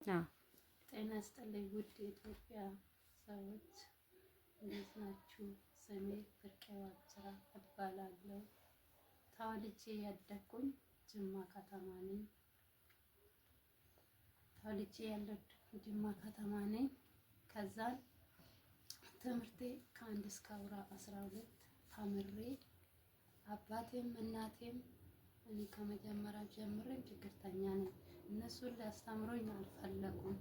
ጤና ይስጥልኝ ውድ የኢትዮጵያ ሰዎች እንዴት ናችሁ? ስሜ ብርቅዬ ዋቅጅራ እባላለሁ። ተወልጄ ያደግኩኝ ጅማ ከተማ ነኝ። ጅማ ከተማ ነኝ። ከዛን ትምህርቴ ከ1 እስከ 12 ተምሬ አባቴም እናቴም እኔ ከመጀመሪያ ጀምሬ ችግርተኛ ነኝ። እነሱን ሊያስተምሩኝ አልፈለጉም።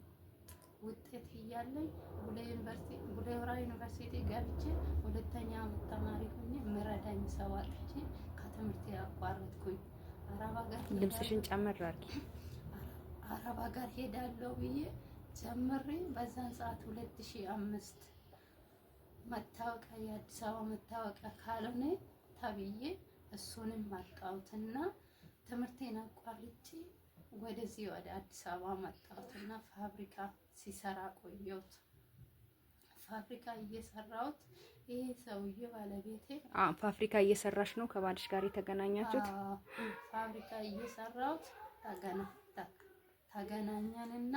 ውጤት እያለኝ ቡሌ ሆራ ዩኒቨርሲቲ ገብቼ ሁለተኛ ዓመት ተማሪ ሆኜ ምረዳኝ ሰው አጥቼ ከትምህርቴ አቋረጥኩኝ። ልብስሽን ጨመር አድርጊ። አረብ ሀገር ሄዳለሁ ብዬ ጀምሬ በዛን ሰዓት 2005 መታወቂያ የአዲስ አበባ መታወቂያ ካልሆነ ተብዬ እሱንም አጣሁትና ትምህርቴን አቋርጬ ወደዚህ ወደ አዲስ አበባ መጣሁትና ፋብሪካ ሲሰራ ቆየሁት። ፋብሪካ እየሰራሁት ይሄ ሰውዬ ባለቤቴ ፋብሪካ እየሰራሽ ነው ከባልሽ ጋር የተገናኛችሁት? ፋብሪካ እየሰራሁት ተገናኘንና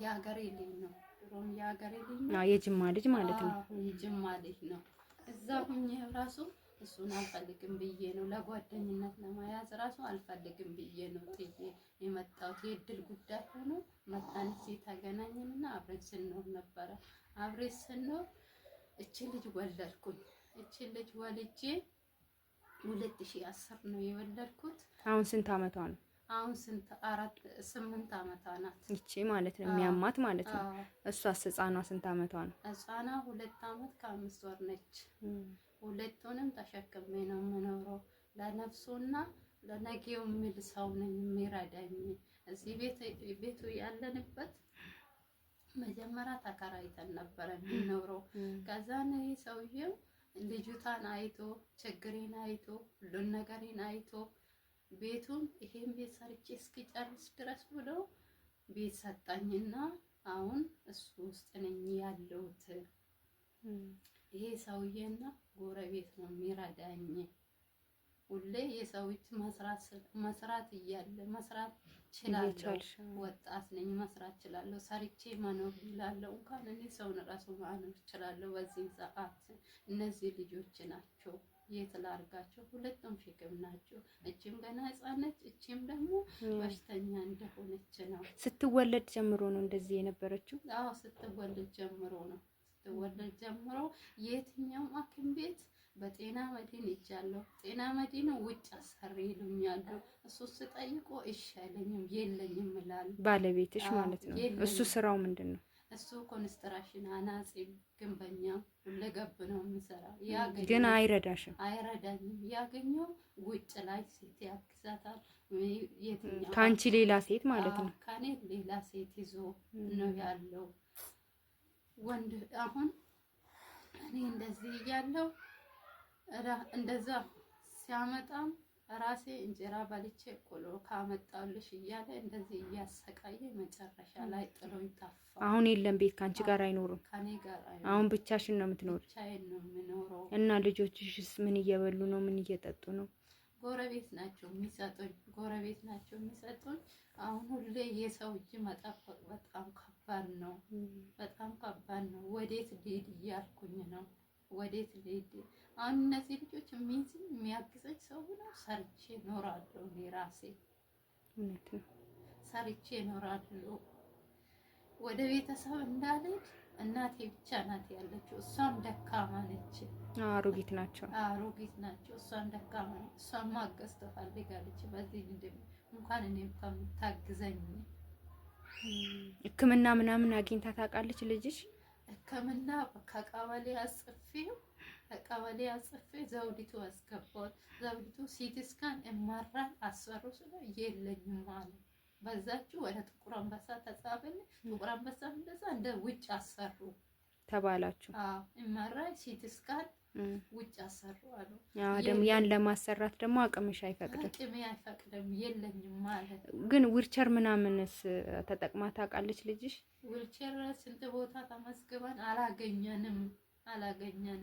የሀገሬ ልጅ ነው። ድሮም የሀገሬ ልጅ ነው። የጅማ ልጅ ማለት ነው። የጅማ ልጅ ነው። እዛ ሁኜ ራሱ እሱን አልፈልግም ብዬ ነው ለጓደኝነት ለመያዝ ራሱ አልፈልግም ብዬ ነው ጥዬ የመጣሁት። የእድል ጉዳይ ሆኖ መጣን እዚህ ተገናኘንና አብረን ስንኖር ነበረ። አብረን ስንኖር እቺ ልጅ ወለድኩኝ። እቺ ልጅ ወልጄ 2010 ነው የወለድኩት። አሁን ስንት አመቷ ነው? አሁን 8 አመቷ ናት። እቺ ማለት ነው የሚያማት ማለት ነው። እሷስ ህፃኗ ስንት አመቷ ነው? ህፃኗ 2 አመት ከ5 ወር ነች። ሁለቱንም ተሸክሜ ነው የምኖረው። ለነፍሱና ለነገው የሚል ሰው ነኝ የሚረዳኝ። እዚህ ቤቱ ያለንበት መጀመሪያ ተከራይተን ነበረ የምኖረው። ከዛ ነው ሰውዬው ልጅቷን አይቶ ችግሬን አይቶ ሁሉን ነገሬን አይቶ ቤቱን ይሄን ቤት ሰርቼ እስኪጨርስ ድረስ ብሎ ቤት ሰጣኝና አሁን እሱ ውስጥ ነኝ ያለሁት። ይሄ ሰውዬና ጎረቤት ነው የሚረዳኝ። ሁሌ የሰው እጅ መስራት እያለ መስራት እችላለሁ። ወጣት ነኝ፣ መስራት እችላለሁ። ሰርቼ መኖር እችላለሁ። እንኳን እኔ ሰውን ራሱ ማኖር እችላለሁ። በዚህ ሰዓት እነዚህ ልጆች ናቸው የት ላድርጋቸው? ሁለቱም ሸክም ናቸው። እቺም ገና ህፃን ነች፣ እቺም ደግሞ በሽተኛ እንደሆነች ነው። ስትወለድ ጀምሮ ነው እንደዚህ የነበረችው? አዎ ስትወለድ ጀምሮ ነው። ስትወለድ ጀምሮ የትኛውም ሐኪም ቤት በጤና መድን ይጃለሁ። ጤና መድን ውጭ አሰሪ ይሉኛል። እሱ ስጠይቆ እሺ አይለኝም፣ የለኝም ይላል። ባለቤትሽ ማለት ነው። እሱ ስራው ምንድነው? እሱ ኮንስትራክሽን አናጺ ግንበኛ ሁለገብ ነው የሚሰራው። ግን አይረዳሽም? አይረዳኝም። ያገኘው ውጭ ላይ ሴት ያግዛታል። የትኛው ካንቺ ሌላ ሴት ማለት ነው? ካኔ ሌላ ሴት ይዞ ነው ያለው ወንድ። አሁን እኔ እንደዚህ እያለው እንደዛ ሲያመጣም ራሴ እንጀራ በልቼ ቆሎ ካመጣልሽ እያለ እንደዚህ እያሰቃየ መጨረሻ ላይ ጥሎኝ ጠፋ። አሁን የለም ቤት ካንቺ ጋር አይኖርም? ከኔ ጋር አይኖርም። አሁን ብቻሽን ነው የምትኖር? ብቻዬን ነው የምኖረው። እና ልጆችሽስ ምን እየበሉ ነው? ምን እየጠጡ ነው? ጎረቤት ናቸው የሚሰጡኝ። አሁን ሁሌ የሰው እጅ መጠበቅ በጣም ከባድ ነው። በጣም ከባድ ነው። ወዴት ልሄድ እያልኩኝ ነው። ወዴት ልሄድ? አሁን እነዚህ ልጆች የሚያግዘኝ ሰው ነው። ሰርቼ እኖራለሁ። እኔ ራሴ እውነት ነው ሰርቼ እኖራለሁ። ወደ ቤተሰብ እንዳልሄድ እናቴ ብቻ ናት ያለችው። እሷም ደካማ ነች። አሮጊት ናቸው። እሷም ደካማ ነች። እሷም ማገዝ ትፈልጋለች። በዚህ እንኳን እኔም ከምታግዘኝ ሕክምና ምናምን አግኝታ ታውቃለች ልጅሽ? ሕክምና ከቀበሌ አጽፌ ዘውዲቱ አስገባሁት። ዘውዲቱ ሲቲ ስካን ኤምአርአይ አሰሩ ስለ የለኝም ማለት በዛችሁ ወደ ጥቁር አንበሳ ተጻፈልኝ። ጥቁር አንበሳ እንደዛ እንደ ውጭ አሰሩ ተባላችሁ? አዎ ኤምአርአይ ሲቲ ስካን ውጭ አሰሩ አሉ። ደግሞ ያን ለማሰራት ደግሞ አቅምሽ አይፈቅድም? አቅሜ አይፈቅድም፣ የለኝም ማለት። ግን ዊልቸር ምናምንስ ተጠቅማ ታውቃለች ልጅሽ? ዊልቸር ስንት ቦታ ተመዝግበን አላገኘንም።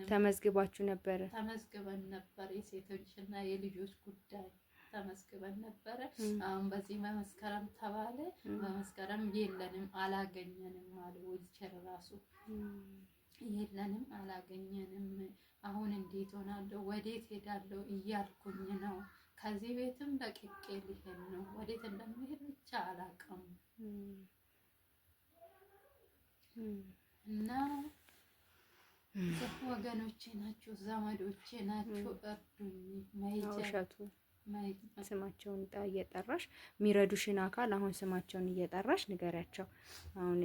ተመዝግባችሁ ነበር? ተመዝግበን ነበር። የሴቶችና የልጆች ጉዳይ ተመስግበን ነበረ። አሁን በዚህ በመስከረም ተባለ። በመስከረም የለንም አላገኘንም አሉ። ዊልቸር ራሱ የለንም አላገኘንም። አሁን እንዴት ሆናለሁ ወዴት ሄዳለሁ እያልኩኝ ነው። ከዚህ ቤትም ለቅቄ ልሄድ ነው። ወዴት እንደምሄድ ብቻ አላውቅም። እና ወገኖቼ ናችሁ፣ ዘመዶቼ ናችሁ፣ እርዱኝ። ውሸቱ ስማቸውን እየጠራሽ የሚረዱሽን አካል አሁን ስማቸውን እየጠራሽ ንገሪያቸው። አሁን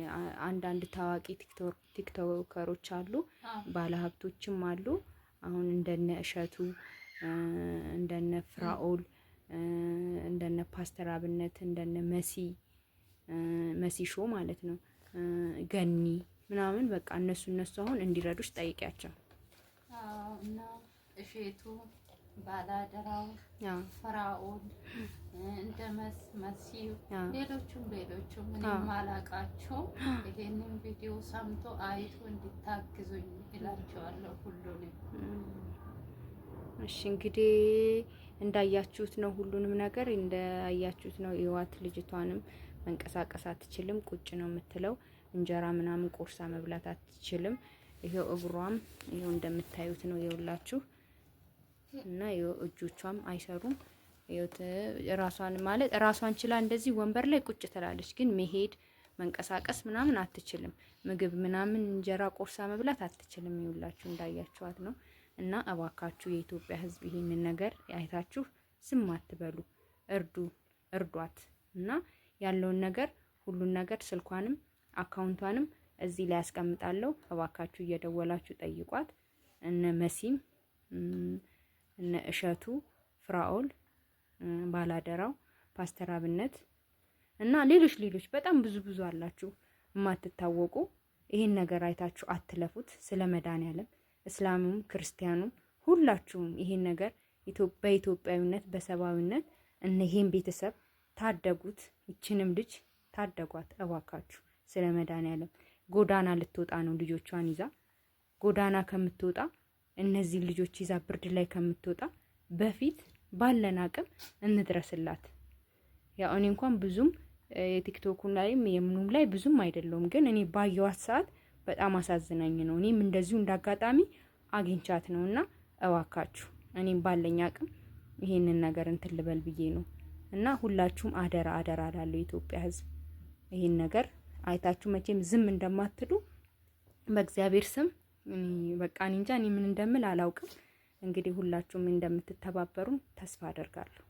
አንዳንድ ታዋቂ ቲክቶከሮች አሉ፣ ባለሀብቶችም አሉ። አሁን እንደነ እሸቱ፣ እንደነ ፍራኦል፣ እንደነ ፓስተር አብነት፣ እንደነ መሲ ሾ ማለት ነው፣ ገኒ ምናምን በቃ እነሱ አሁን እንዲረዱሽ ጠይቂያቸው። እና እሸቱ ባላደራው ፍራኦል እንደ መሲው ሌሎቹም እኔም አላቃቸው ይሄንን ቪዲዮ ሰምቶ አይቶ እንድታግዙኝ እላቸዋለሁ ሁሉንም። እሺ እንግዲህ እንዳያችሁት ነው፣ ሁሉንም ነገር እንዳያችሁት ነው። ይዋት ልጅቷንም መንቀሳቀስ አትችልም፣ ቁጭ ነው የምትለው። እንጀራ ምናምን ቆርሳ መብላት አትችልም። ይሄው እግሯም ይሄው እንደምታዩት ነው ይውላችሁ። እና ይሄው እጆቿም አይሰሩም። ይሄው ራሷን ችላ እንደዚህ ወንበር ላይ ቁጭ ትላለች፣ ግን መሄድ መንቀሳቀስ ምናምን አትችልም። ምግብ ምናምን እንጀራ ቆርሳ መብላት አትችልም። ይውላችሁ እንዳያችኋት ነው። እና እባካችሁ የኢትዮጵያ ሕዝብ ይሄንን ነገር አይታችሁ ዝም አትበሉ፣ እርዷት። እና ያለውን ነገር ሁሉን ነገር ስልኳንም አካውንቷንም እዚህ ላይ ያስቀምጣለሁ። እባካችሁ እየደወላችሁ ጠይቋት። እነ መሲም እነ እሸቱ፣ ፍራኦል፣ ባላደራው፣ ፓስተር አብነት እና ሌሎች በጣም ብዙ አላችሁ የማትታወቁ። ይሄን ነገር አይታችሁ አትለፉት። ስለ መድኃኒዓለም እስላሙም ክርስቲያኑም ሁላችሁም ይሄን ነገር በኢትዮጵያዊነት በሰብአዊነት ይሄን ቤተሰብ ታደጉት። ይችንም ልጅ ታደጓት እባካችሁ። ስለ መድኃኒዓለም ጎዳና ልትወጣ ነው ልጆቿን ይዛ። ጎዳና ከምትወጣ እነዚህ ልጆች ይዛ ብርድ ላይ ከምትወጣ በፊት ባለን አቅም እንድረስላት። ያው እኔ እንኳን ብዙም የቲክቶኩን ላይም የምኑም ላይ ብዙም አይደለውም፣ ግን እኔ ባየዋት ሰዓት በጣም አሳዝናኝ ነው። እኔም እንደዚሁ እንዳጋጣሚ አግኝቻት ነውና እባካችሁ እኔም ባለኝ አቅም ይሄንን ነገር እንትን ልበል ብዬ ነው። እና ሁላችሁም አደራ ላለው የኢትዮጵያ ሕዝብ ይሄን ነገር አይታችሁ መቼም ዝም እንደማትሉ በእግዚአብሔር ስም በቃ እኔ እንጃ እኔ ምን እንደምል አላውቅም። እንግዲህ ሁላችሁም እንደምትተባበሩን ተስፋ አደርጋለሁ።